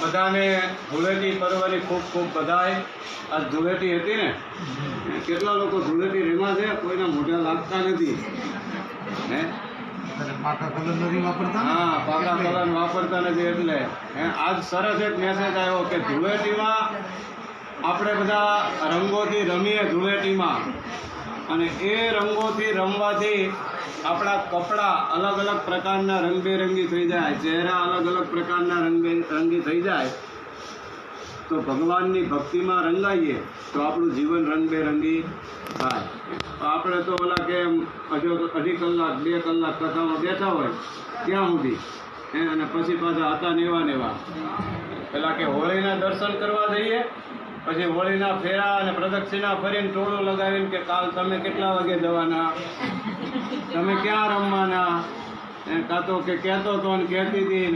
બધાને ધૂળેટી પર્વની ખૂબ ખૂબ બધાઈ. આ ધૂળેટી હતી ને, કેટલા લોકો ધૂળેટી રમ્યા છે, કોઈના મોઢા લાગતા નથી. હે પાકા કલર નથી વાપરતા. હા, પાકા કલર વાપરતા નથી. એટલે આજ સરસ એક મેસેજ આવ્યો કે ધૂળેટીમાં આપણે બધા રંગોથી રમીએ ધૂળેટીમાં, અને એ રંગોથી રમવાથી આપણા કપડાં અલગ અલગ પ્રકારના રંગબેરંગી થઈ જાય, ચહેરા અલગ અલગ પ્રકારના રંગબેરંગી થઈ જાય. તો ભગવાનની ભક્તિમાં રંગાઈએ તો આપણું જીવન રંગબેરંગી થાય. આપણે તો ઓલા કે અઢી કલાક 2 કલાક કથામાં બેઠા હોય ત્યાં સુધી, અને પછી પાછા હતા નેવા પેલા કે હોળીના દર્શન કરવા જઈએ, પછી હોળીના ફેરા અને પ્રદક્ષિણા ફરીને ટોળું લગાવીને કે કાલ તમે કેટલા વાગે જવાના, તમે ક્યાં રમવાના, કાં તો કે કહેતો હતો ને કહેતી હતી.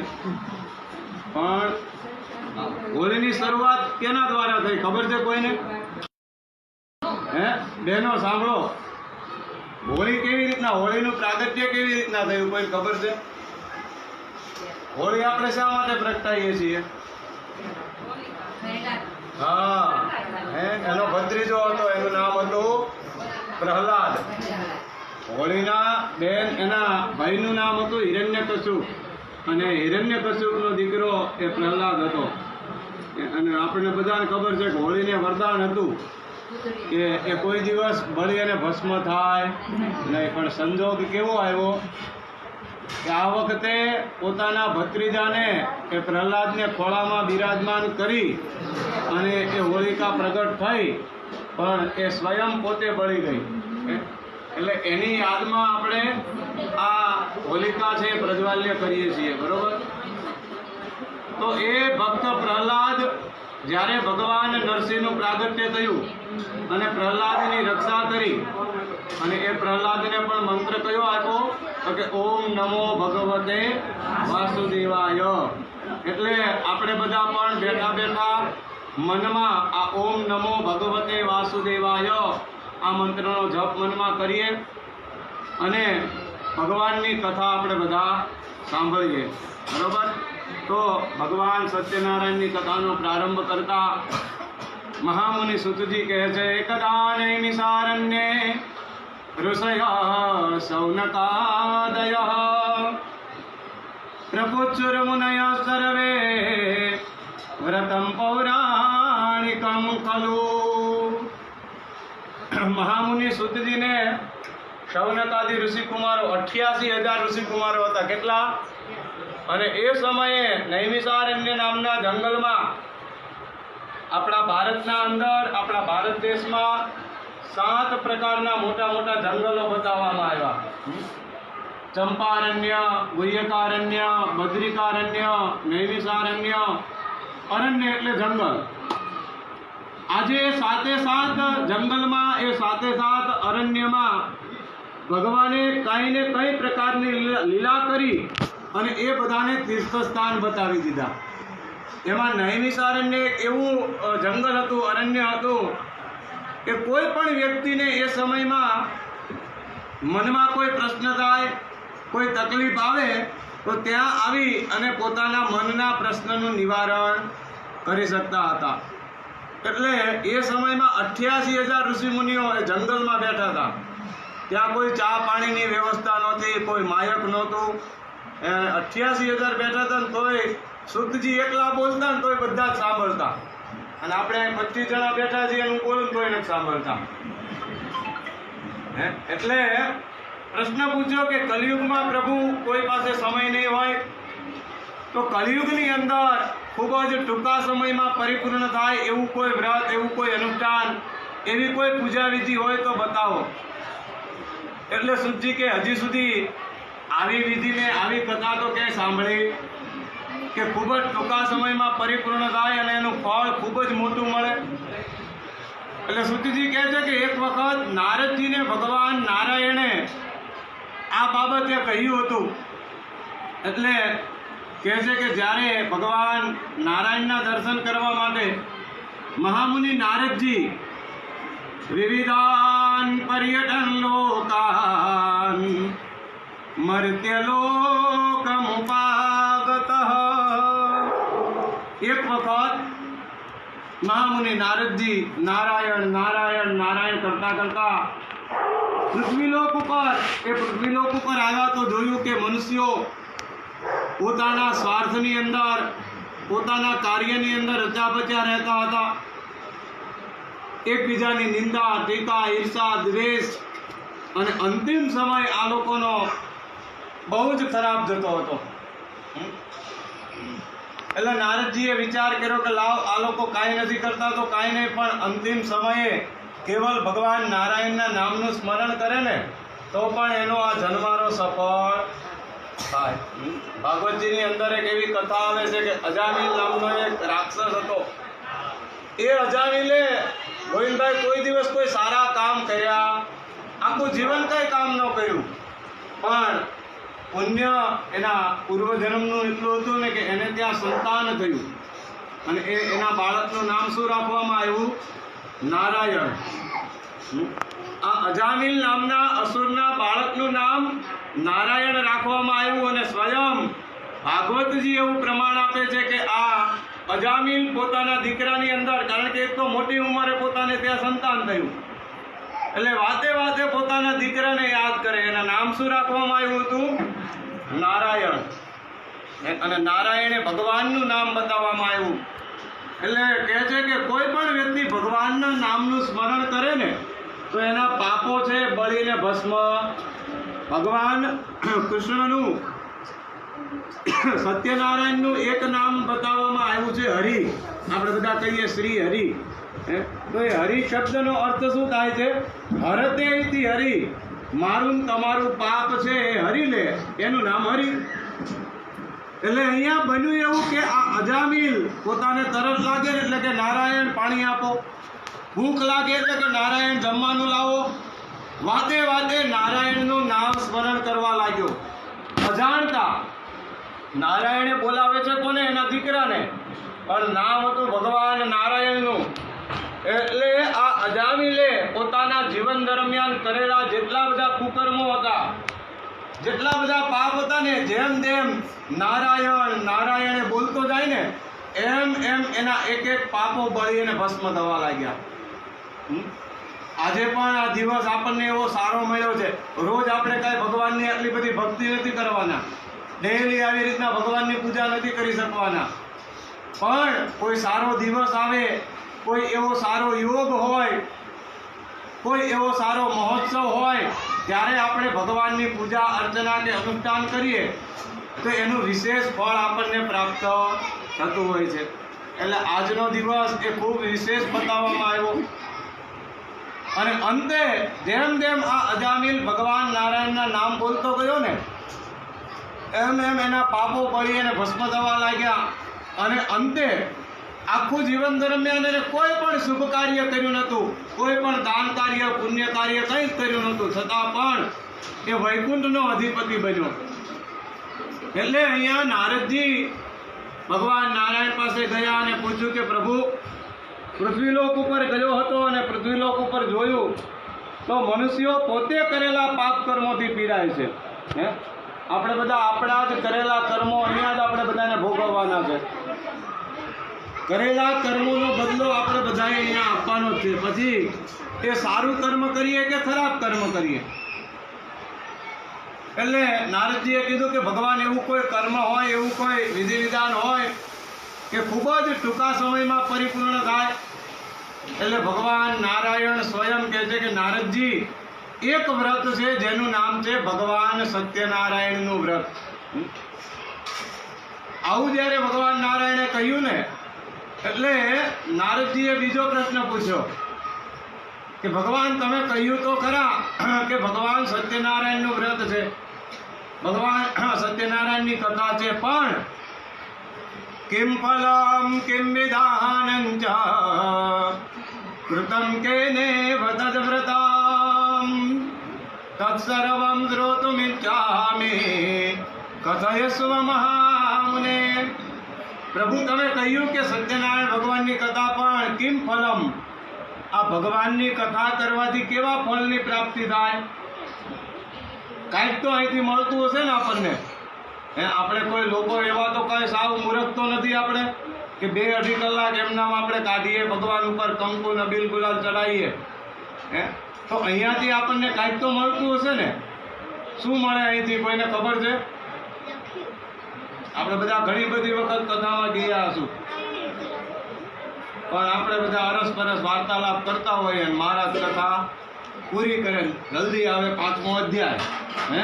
પણ હોળીની શરૂઆત કેના દ્વારા થઈ ખબર છે કોઈને? બહેનો સાંભળો, હોળી કેવી રીતના, હોળીનું પ્રાગટ્ય કેવી રીતના થયું કોઈ ખબર છે? હોળી આપણે શા માટે પ્રગટાવીએ છીએ? હા, એનો ભત્રીજો હતો, એનું નામ હતું પ્રહલાદ. હોળીના બેન એના ભાઈનું નામ હતું હિરણ્યકશિપુ, અને હિરણ્યકશિપુનો દીકરો એ પ્રહલાદ હતો. અને આપણને બધાને ખબર છે કે હોળીને વરદાન હતું કે એ કોઈ દિવસ બળી અને ભસ્મ થાય નહીં. પણ સંજોગ કેવો આવ્યો કે આ વખતે પોતાના ભત્રીજાને એ પ્રહલાદને ખોળામાં બિરાજમાન કરી અને એ હોલિકા પ્રગટ થઈ, પણ એ સ્વયં પોતે બળી ગઈ. એટલે એની યાદમાં આપણે આ હોલિકા છે પ્રજ્વાલ્ય કરીએ છીએ, બરોબર? તો એ ભક્ત પ્રહલાદ જ્યારે ભગવાન નરસિંહનું પ્રાગટ્ય થયું અને પ્રહલાદની રક્ષા કરી, અને એ પ્રહલાદને પણ મંત્ર કયો આપ્યો તો કે ઓમ નમો ભગવતે વાસુદેવાય. એટલે આપણે બધા પણ બેઠા બેઠા મનમાં આ ઓમ નમો ભગવતે વાસુદેવાય આ મંત્રનો જપ મનમાં કરીએ અને ભગવાનની કથા આપણે બધા સાંભળીએ, બરોબર? તો ભગવાન સત્યનારાયણની કથાનો પ્રારંભ કરતા મહામુનિ સુતજી કહે છે, એકદા નૈમિષારણ્યે ઋષયઃ શૌનકાદયઃ પ્રભુચુર્મુનયઃ સર્વે વ્રતમ પૌરાણિકમ ખલુ. મહામુનિ સુતજીને શૌનકાદિ ઋષિકુમારો 88,000 ઋષિકુમારો હતા. કેટલા? અને એ સમયે નૈમિષારણ્ય નામના જંગલમાં આપણા ભારતના અંદર, આપણા ભારત દેશમાં 7 પ્રકારના મોટા મોટા જંગલો બતાવવામાં આવ્યા. ચંપારણ્ય, ગુહ્યકારણ્ય, બદ્રિકારણ્ય, નૈમિષારણ્ય. અરણ્ય એટલે જંગલ. આજે 7 જંગલમાં, એ 7 અરણ્યમાં ભગવાને કંઈ ને કંઈ પ્રકારની લીલા કરી અને એ બધાને તીર્થસ્થાન બતાવી દીધા. એમાં નૈમિષારણ્ય એક એવું જંગલ હતું, અરણ્ય હતું કે કોઈ પણ વ્યક્તિને એ સમયમાં મનમાં કોઈ પ્રશ્ન થાય, કોઈ તકલીફ આવે તો ત્યાં આવી અને પોતાના મનના પ્રશ્નનું નિવારણ કરી શકતા હતા. એટલે એ સમયમાં 88,000 ઋષિમુનિઓ એ જંગલમાં બેઠા હતા. ત્યાં કોઈ ચા પાણીની વ્યવસ્થા નહોતી, કોઈ માયક નહોતું. 88,000 બેઠા હતા ને તોય સુતજી એકલા બોલતા ને તોય બધા જ સાંભળતા. અને આપણે 25 જણા બેઠા છીએ એનું બોલું તોય નથી સાંભળતા. એટલે પ્રશ્ન પૂછ્યો કે કલિયુગમાં પ્રભુ કોઈ પાસે સમય નહીં હોય, તો કલિયુગની અંદર ખૂબ જ ટૂંકા સમયમાં પરિપૂર્ણ થાય એવું કોઈ વ્રત, એવું કોઈ અનુષ્ઠાન, એવી કોઈ પૂજા વિધિ હોય તો બતાવો. એટલે સુતજી કે હજી સુધી આવી વિધિ ને આવી કથા તો ક્યાંય સાંભળી કે ખૂબ જ ટૂંકા સમયમાં પરિપૂર્ણ થાય અને એનું ફળ ખૂબ જ મોટું મળે. એટલે સુતજી કહે છે કે એક વખત નારદજીને ભગવાન નારાયણે આ બાબતે કહ્યું હતું. એટલે કહે છે કે જ્યારે ભગવાન નારાયણના દર્શન કરવા માટે મહામુનિ નારદજી વિવિધાન પર્યટન લોકાન મર્ત્યલોકમુપાગતઃ એક વખત મહામુનિ નારદજી નારાયણ નારાયણ નારાયણ કરતા કરતા પૃથ્વીલોક ઉપર આવ્યા તો જોયું કે મનુષ્યો પોતાના સ્વાર્થની અંદર, પોતાના કાર્યની અંદર રચ્યા રહેતા હતા. એકબીજાની નિંદા, ટીકા, ઈર્ષા, દ્વેષ અને અંતિમ સમય આ લોકોનો બહુ જ ખરાબ જતો હતો. એટલે નારદજીએ વિચાર કર્યો કે લાવ આ લોકો કાંઈ નથી કરતા તો કાંઈ નહીં, પણ અંતિમ સમયે કેવલ ભગવાન નારાયણના નામનું સ્મરણ કરે ને તો પણ એનો આ જન્મારો સફળ થાય. ભાગવતજીની અંદર એક એવી કથા આવે છે કે અજામિલ નામનો એક રાક્ષસ હતો. એ અજામિલે ગોવિંદભાઈ કોઈ દિવસ કોઈ સારા કામ કર્યા, આખું જીવન કંઈ કામ ન કર્યું, પણ પુણ્ય એના પૂર્વજન્મનું એટલું હતું ને કે એને ત્યાં સંતાન થયું અને એના બાળકનું નામ શું રાખવામાં આવ્યું? નારાયણ. આ અજામિલ નામના અસુરના બાળકનું નામ નારાયણ રાખવામાં આવ્યું અને સ્વયં ભાગવતજી એવું પ્રમાણ આપે છે કે આ અજામિલ પોતાના દીકરાની અંદર, કારણ કે એક તો મોટી ઉંમરે પોતાને ત્યાં સંતાન થયું, એટલે વાતે વાતે પોતાના દીકરાને યાદ કરે. એના નામ શું રાખવામાં આવ્યું હતું? નારાયણ. અને નારાયણે ભગવાનનું નામ બતાવવામાં આવ્યું. એટલે કહે છે કે કોઈ પણ વ્યક્તિ ભગવાનના નામનું સ્મરણ કરે ને તો એના પાપો છે બળીને ભસ્મ. ભગવાન કૃષ્ણનું સત્યનારાયણનું એક નામ બતાવવામાં આવ્યું છે હરિ. આપણે બધા કહીએ શ્રી હરિ. તો એ હરિ શબ્દનો અર્થ શું થાય છે? હરતે ઇતિ હરિ. મારું તમારું પાપ છે એ હરી લે, એનું નામ હરિ. એટલે અહીંયા બન્યું એવું કે આ અજામિલ પોતાને તરસ લાગે એટલે કે નારાયણ પાણી આપો, ભૂખ લાગે એટલે કે નારાયણ જમવાનું લાવો, વાતે વાતે નારાયણનું નામ સ્મરણ કરવા લાગ્યો. અજાણતા નારાયણે બોલાવે છે કોને? એના દીકરાને, પણ નામ હતું ભગવાન નારાયણનું. એટલે આ અજામિલે પોતાના જીવન દરમિયાન કરેલા જેટલા બધા કુકર્મો હતા, જેટલા બધા પાપ હતા ને, જેમ જેમ નારાયણ નારાયણે બોલતો જાય ને એમ એમ એના એક એક પાપો બળી અને ભસ્મ થવા લાગ્યા. આજે પણ આ દિવસ આપણને એવો સારો મળ્યો છે. રોજ આપણે કાંઈ ભગવાનની આટલી બધી ભક્તિ નથી કરવાના, ડેઈલી આવી રીતના ભગવાનની પૂજા નથી કરી શકવાના, પણ કોઈ સારો દિવસ આવે, કોઈ એવો સારો યોગ હોય, કોઈ એવો સારો મહોત્સવ હોય, ત્યારે આપણે ભગવાનની પૂજા અર્ચના કે અનુષ્ઠાન કરીએ તો એનું વિશેષ ફળ આપણને પ્રાપ્ત થતું હોય છે. એટલે આજનો દિવસ એ ખૂબ વિશેષ બતાવવામાં આવ્યો. અને અંતે જેમ જેમ આ અજામિલ ભગવાન નારાયણના નામ બોલતો ગયો ને એમ એમ એના પાપો બળી અને ભસ્મ થવા લાગ્યા. અને અંતે આખું જીવન દરમિયાન એને કોઈ પણ શુભ કાર્ય કર્યું નહોતું, કોઈ પણ દાન કાર્ય, પુણ્ય કાર્ય કંઈ જ કર્યું નહોતું, છતાં પણ એ વૈકુંઠનો અધિપતિ બન્યો. એટલે અહીંયા નારદજી ભગવાન નારાયણ પાસે ગયા અને પૂછ્યું કે પ્રભુ, પૃથ્વીલોક ઉપર ગયો હતો અને પૃથ્વીલોક ઉપર જોયું તો મનુષ્યો પોતે કરેલા પાપ કર્મોથી પીડાય છે. આપણે બધા આપણા જ કરેલા કર્મો અહીંયા જ આપણે બધાને ભોગવવાના છે. કરેલા કર્મોનો બદલો આપણે બધાએ અહીંયા આપવાનો જ છે. પછી એ સારું કર્મ કરીએ કે ખરાબ કર્મ કરીએ. એટલે નારદજીએ કીધું કે ભગવાન એવું કોઈ કર્મ હોય, એવું કોઈ વિધિ વિધાન હોય કે ખૂબ જ ટૂંકા સમયમાં પરિપૂર્ણ થાય. એટલે ભગવાન નારાયણ સ્વયં કહે છે કે નારદજી, એક વ્રત છે જેનું નામ છે ભગવાન સત્યનારાયણનું વ્રત. આવું જ્યારે ભગવાન નારાયણે કહ્યું ને એટલે નારદજીએ બીજો પ્રશ્ન પૂછ્યો કે ભગવાન તમે કહ્યું તો ખરા કે ભગવાન સત્યનારાયણનું વ્રત છે, ભગવાન સત્યનારાયણની કથા છે, પણ કિમ ફલમ કિમ વિધાનં ચ કૃતમ કેનેવ તદ્વ્રતમ તત્સર્વં શ્રોતુમિચ્છામિ કથયસ્વ મહામુને. પ્રભુ તમે કહ્યું કે સત્યનારાયણ ભગવાનની કથા, પણ કિમ ફલમ, આ ભગવાનની કથા કરવાથી કેવા ફળની પ્રાપ્તિ થાય? કાંઈક તો અહીંથી મળતું હશે ને આપણને. આપણે કોઈ લોકો એવા તો કાંઈ સાવ મૂર્ખ તો નથી આપણે કે 2-2.5 કલાક એમનામ આપણે કાઢીએ, ભગવાન ઉપર કંકુ નબીલ ગુલાલ ચડાવીએ, હે, તો અહીંયાથી આપણને કાંઈક તો મળતું હશે ને? શું મળે અહીંથી? કોઈને ખબર છે? આપણે બધા ઘણી બધી વખત કથામાં ગયા હશું, પણ આપણે બધા અરસપરસ વાર્તાલાપ કરતા હોઈએ અને મહારાજ કથા પૂરી કરે, જલ્દી આવે 5મો અધ્યાય. હે,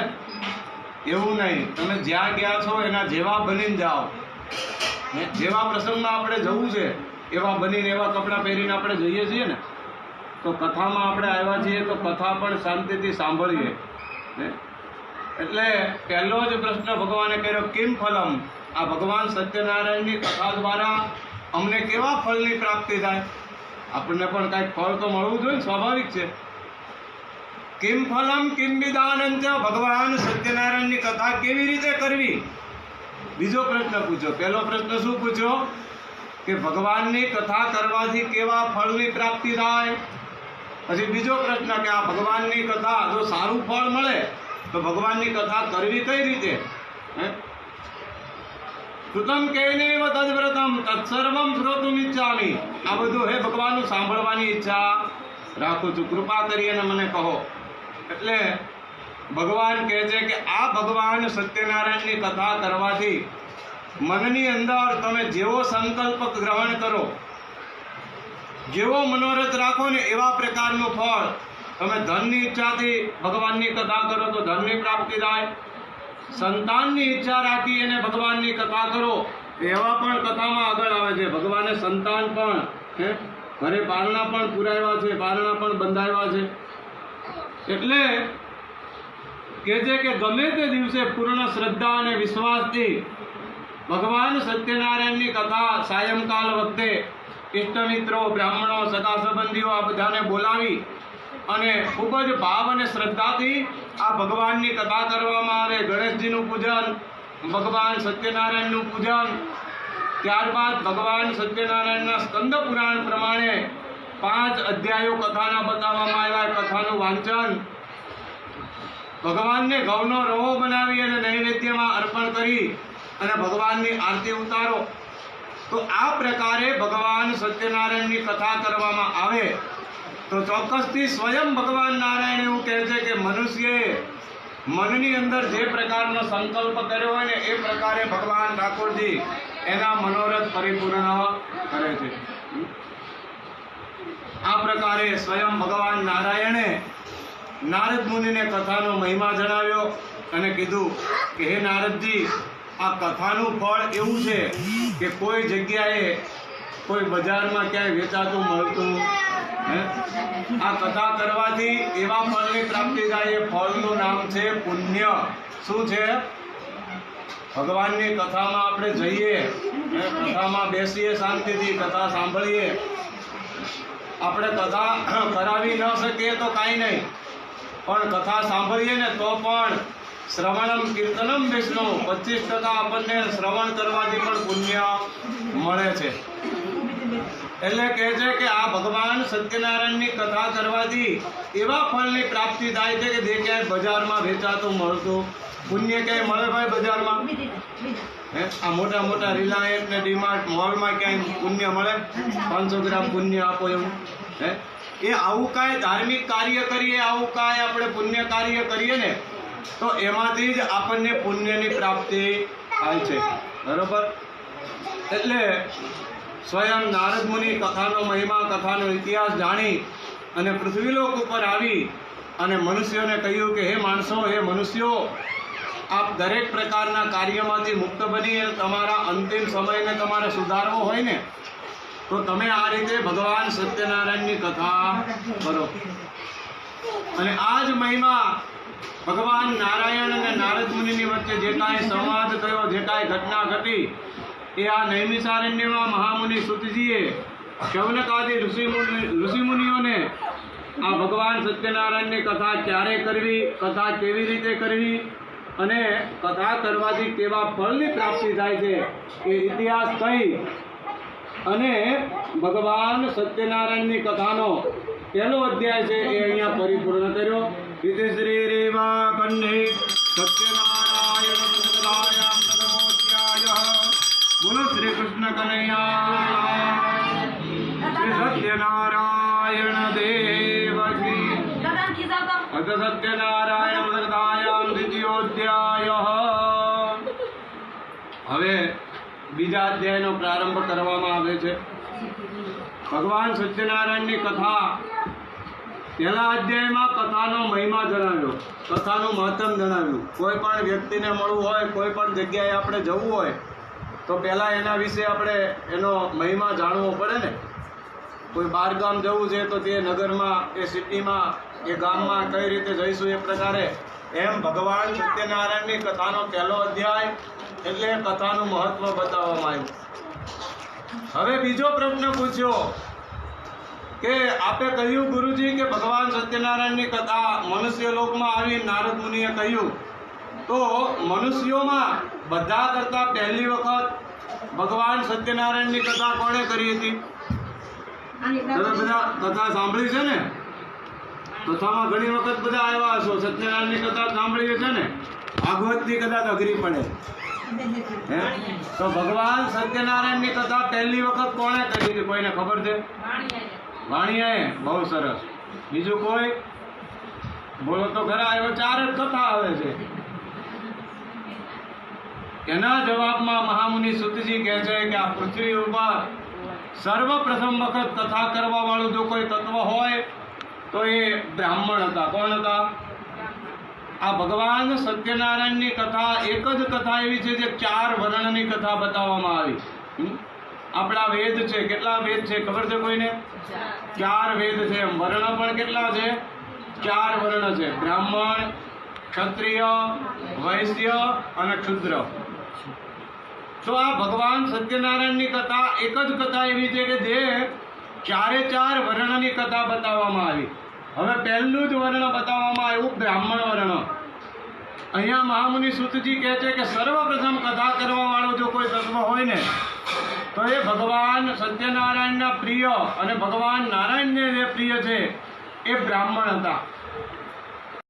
એવું નહીં. તમે જ્યાં ગયા છો એના જેવા બનીને જાઓ. જેવા પ્રસંગમાં આપણે જવું છે એવા બનીને, એવા કપડાં પહેરીને આપણે જઈએ છીએ ને, તો કથામાં આપણે આવ્યા છીએ તો કથા પણ શાંતિથી સાંભળીએ. એટલે પહેલો જ પ્રશ્ન ભગવાને કર્યો, કિમ ફલમ? આ ભગવાન સત્યનારાયણની કથા દ્વારા અમને કેવા ફળની પ્રાપ્તિ થાય? આપણને પણ કાંઈક ફળ તો મળવું જોઈએ, સ્વાભાવિક છે. કિમ ફલમ કિમ વિદાનંચ? ભગવાન સત્યનારાયણની કથા કેવી રીતે કરવી? બીજો પ્રશ્ન પૂછો. પહેલો પ્રશ્ન શું પૂછ્યો? કે ભગવાનની કથા કરવાથી કેવા ફળની પ્રાપ્તિ થાય? પછી બીજો પ્રશ્ન કે આ ભગવાનની કથા જો સારું ફળ મળે તો ભગવાનની કથા કરવી કઈ રીતે? શ્રુતમ કૈનેવ તદ્વ્રતમ તત્સર્વમ શ્રોતુમ ઇચ્છામિ. આ બધું હે ભગવાનનું સાંભળવાની ઈચ્છા રાખું છું, કૃપા કરી અને મને કહો. એટલે ભગવાન કહે છે કે આ ભગવાન સત્યનારાયણની કથા કરવાથી મનની અંદર તમે જેવો સંકલ્પ ગ્રહણ કરો, જેવો મનોરથ રાખો ને એવા પ્રકારનું ફળ. તમે ધનની ઈચ્છાથી ભગવાનની કથા કરો તો ધનની પ્રાપ્તિ થાય. સંતાનની ઈચ્છા રાખી અને ભગવાનની કથા કરો એવા પણ કથામાં આગળ આવે છે. ભગવાને સંતાન પણ, ઘરે પારણા પણ પુરાવ્યા છે, પારણા પણ બંધાવ્યા છે. એટલે કહે છે કે ગમે તે દિવસે પૂર્ણ શ્રદ્ધા અને વિશ્વાસથી ભગવાન સત્યનારાયણની કથા સાયંકાલ વખતે ઇષ્ટમિત્રો, બ્રાહ્મણો, સગા સંબંધીઓ આ બધાને બોલાવી અને ખૂબ જ ભાવ અને શ્રદ્ધાથી આ ભગવાનની કથા કરવામાં આવે. ગણેશજીનું પૂજન, ભગવાન સત્યનારાયણનું પૂજન, ત્યારબાદ ભગવાન સત્યનારાયણના સ્કંદ પુરાણ પ્રમાણે 5 અધ્યાયો કથાના બતાવવામાં આવ્યા. કથાનું વાંચન, ભગવાનને ઘઉંનો રવો બનાવી અને નૈવેદ્યમાં અર્પણ કરી અને ભગવાનની આરતી ઉતારો. તો આ પ્રકારે ભગવાન સત્યનારાયણની કથા કરવામાં આવે તો ચોક્કસથી સ્વયં ભગવાન નારાયણ એવું કહે છે કે મનુષ્યએ મનની અંદર જે પ્રકારનો સંકલ્પ કર્યો હોય ને એ પ્રકારે ભગવાન ઠાકોરજી એના મનોરથ પરિપૂર્ણ કરે છે. આ પ્રકારે સ્વયં ભગવાન નારાયણે નારદ મુનિને કથાનો મહિમા જણાવ્યો અને કીધું કે હે નારદજી, આ કથાનું ફળ એવું છે કે કોઈ જગ્યાએ, કોઈ બજારમાં ક્યાંય વેચાતું મળતું. આ કથા કરવાથી એવા ફળની પ્રાપ્તિ થાય. એ ફળનું નામ છે પુણ્ય. શું છે? ભગવાનની કથામાં આપણે જઈએ, કથામાં બેસીએ, શાંતિથી કથા સાંભળીએ. આપણે કથા કરાવી ન શકીએ તો કાંઈ નહીં, પણ કથા સાંભળીએ ને તો પણ શ્રવણમ કીર્તનમ વિષ્ણુ 25% આપણને શ્રવણ કરવાથી પણ પુણ્ય મળે છે. એટલે કહે છે કે આ ભગવાન સત્યનારાયણની કથા કરવાથી એવા ફળની પ્રાપ્તિ થાય છે કે જે ક્યાંય બજારમાં વેચાતું મળતું પુણ્ય ક્યાંય મળે ભાઈ બજારમાં? આ મોટા મોટા રિલાયન્સ ને ડીમાર્ટ મોલમાં ક્યાંય પુણ્ય મળે? 500 ગ્રામ પુણ્ય આપો એવું? એ આવું કાંઈ ધાર્મિક કાર્ય કરીએ, આવું કાંઈ આપણે પુણ્ય કાર્ય કરીએ ને તો એમાંથી જ આપણને પુણ્યની પ્રાપ્તિ થાય છે. બરોબર? એટલે સ્વયં નારદ મુનિ કથાનો મહિમા, કથાનો ઇતિહાસ જાણી અને પૃથ્વીલોક ઉપર આવી અને મનુષ્યોને કહ્યું કે હે માણસો, હે મનુષ્યો, આપ દરેક પ્રકારના કાર્યમાંથી મુક્ત બની તમારા અંતિમ સમયને તમારે સુધારવો હોય ને તો તમે આ રીતે ભગવાન સત્યનારાયણની કથા કરો. અને આ જ મહિમા ભગવાન નારાયણ અને નારદ મુનિની વચ્ચે જે કાંઈ સંવાદ થયો, જે કાંઈ ઘટના ઘટી, એ આ નૈમિષારણ્યમાં મહામુનિ સુતજીએ શૌનકાદિ ઋષિમુનિઓને આ ભગવાન સત્યનારાયણની કથા ક્યારે કરવી, કથા કેવી રીતે કરવી અને કથા કરવાથી કેવા ફળની પ્રાપ્તિ થાય છે એ ઇતિહાસ કહી અને ભગવાન સત્યનારાયણની કથાનો પહેલો અધ્યાય છે એ અહીંયા પરિપૂર્ણ કર્યો. ઇતિ શ્રી રેવા કંડે સત્યનારાયણ પ્રદાય પ્રથમોધ્યાય બોલો શ્રી કૃષ્ણ કનૈયા શ્રી સત્યનારાયણ દેવ કી અત સત્યનારાયણ વરદાયામ દ્વિતીયોધ્યાય. હવે બીજા અધ્યાયનો પ્રારંભ કરવામાં આવે છે. ભગવાન સત્યનારાયણની કથા પહેલા અધ્યાયમાં કથાનો મહિમા જણાવ્યો, કથાનું મહત્તમ જણાવ્યું. કોઈ પણ વ્યક્તિને મળવું હોય, કોઈ પણ જગ્યાએ આપણે જવું હોય તો પહેલાં એના વિશે આપણે એનો મહિમા જાણવો પડે ને. કોઈ બહાર ગામ જવું છે તો તે નગરમાં, એ સિટીમાં, એ ગામમાં કઈ રીતે જઈશું એ પ્રકારે. એમ ભગવાન સત્યનારાયણની કથાનો પહેલો અધ્યાય એટલે કથાનું મહત્વ બતાવવામાં આવ્યું. હવે બીજો પ્રશ્ન પૂછ્યો કે આપે કહ્યું ગુરુજી કે ભગવાન સત્યનારાયણની કથા મનુષ્ય લોકમાં આવી. નારદ મુનિએ કહ્યું તો મનુષ્યોમાં બધા કરતા પહેલી વખત ભગવાન સત્યનારાયણની કથા કોણે કરી હતી? તમે બધા કથા સાંભળી છે ને? કથામાં ઘણી વખત બધા આવ્યા હશો. સત્યનારાયણની કથા સાંભળી છે ને? ભાગવતની કદાચ અઘરી પડે. તો ભગવાન સત્યનારાયણની કથા પહેલી વખત કોણે કરી હતી? કોઈને ખબર છે? વાણિયાએ. બહુ સરસ. બીજું કોઈ? બોલો તો ખરા. એવો 4 જ કથા આવે છે. એના જવાબમાં મહામુનિ સુતજી કહે છે કે આ પૃથ્વી ઉપર સર્વપ્રથમ વખત કથા કરવા વાળું જો કોઈ તત્વ હોય તો એ બ્રાહ્મણ હતા. કોણ હતા? આ ભગવાન સત્યનારાયણની કથા એક જ કથા એવી છે જે 4 વર્ણની કથા બતાવવામાં આવી. આપણા વેદ છે, કેટલા વેદ છે ખબર છે કોઈને? 4 વેદ છે. વર્ણ પણ કેટલા છે? 4 વર્ણ છે. બ્રાહ્મણ, ક્ષત્રિય, વૈશ્ય અને ક્ષુદ્ર. તો આ ભગવાન સત્યનારાયણની કથા એક જ કથા એવી છે કે જે 4 વર્ણની કથા બતાવવામાં આવી. હવે પહેલું જ વર્ણ બતાવવામાં આવ્યું બ્રાહ્મણ વર્ણ. અહીંયા મહામુનિ સુતજી કહે છે કે સર્વપ્રથમ કથા કરવા વાળો જો કોઈ તત્વ હોય ને તો એ ભગવાન સત્યનારાયણના પ્રિય અને ભગવાન નારાયણને જે પ્રિય છે એ બ્રાહ્મણ હતા.